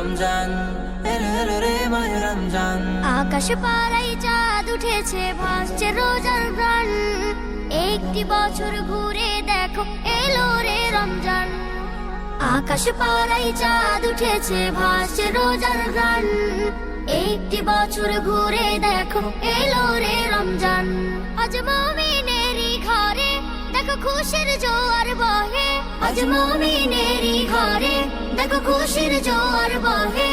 রমজান, এলো এলো রে মাহে রমজান। আকাশ পাড়ায় চাঁদ উঠেছে, ভাসছে রোজার প্রাণ। একটি বছর ঘুরে দেখো, এলো রে রমজান। আকাশ পাড়ায় চাঁদ উঠেছে, ভাসছে রোজার প্রাণ। একটি বছর ঘুরে দেখো, এলো রে রমজান। আজ মুমিনেরই ঘরে দেখো খুশির জোয়ার বহে। আজ মুমিনেরই ঘরে দেখো খুশির জোয়ার বহে।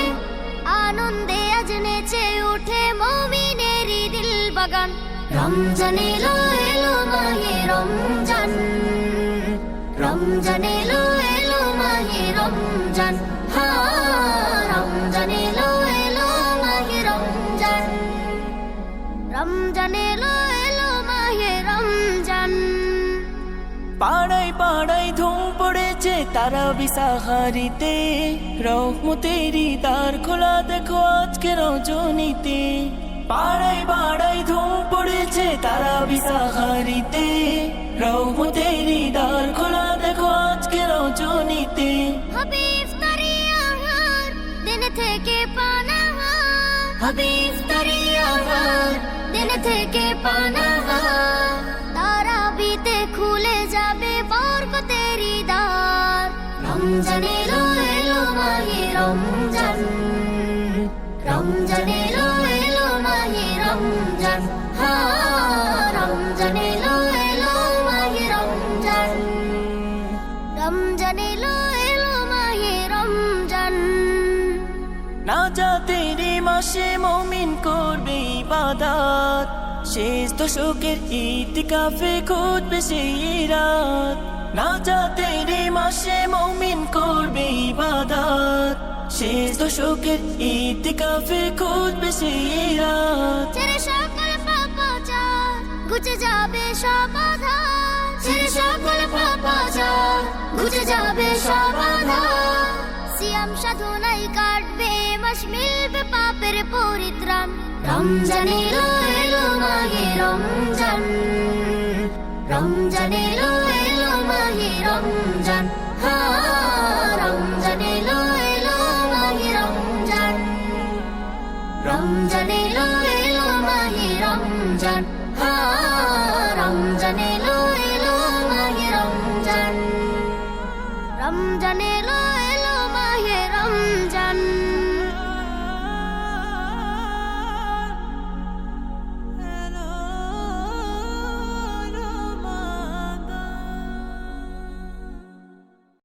আনন্দে আজ নেচে উঠে মুমিনেরই দিল বাগান। রমজান এলো এলো মাহে রমজান, রমজান এলো এলো মাহে রমজান। রমজান এলো এলো মাহে রমজান, রমজান এলো এলো মাহে রমজান। পাড়ায় পাড়ায় ধুম পড়েছে তারাবি সাহারিতে, রহমতেরই দ্বার খোলা দেখো আজকে রজনীতে। পাড়ায় পাড়ায় ধুম পড়েছে তারাবি সাহারিতে, রহমতেরই দ্বার খোলা দেখো আজকে রজনীতে। হবে ইফতারি আহার, দিন থেকে পানাহার। হবে ইফতারি আহার, দিন থেকে পানাহার। তারাবিতে খুলে যাবে বরকতেরই দ্বার। রমজান এলো এলো মাহে রমজান, রমজান এলো এলো মাহে রমজান। রমজান এলো এলো মাহে রমজান, রমজান এলো এলো মাহে রমজান। নাজাতেরই মাসে মুমিন করবে ইবাদত, শেষ দশকের ইতিকাফে খুঁজবে সেই রাত। নাজাতেরই মাসে মুমিন করবে ইবাদত, শেষ দশকের ইতিকাফে খুঁজবে সেই রাত। ছেড়ে সকল পাপাচার ঘুচে যাবে সব আধার। ছেড়ে সকল পাপাচার ঘুচে যাবে সব আধার। সিয়াম সাধনায় কাটবে মাস, মিলবে পাপের পরিত্রাণ। রমজান এলো এলো মাহে রমজান, রমজান এলো এলো মাহে রমজান। রমজান এলো এলো মাহে রমজান, রমজান এলো এলো মাহে রমজান। রমজান এলো এলো মাহে রমজান, রমজান এলো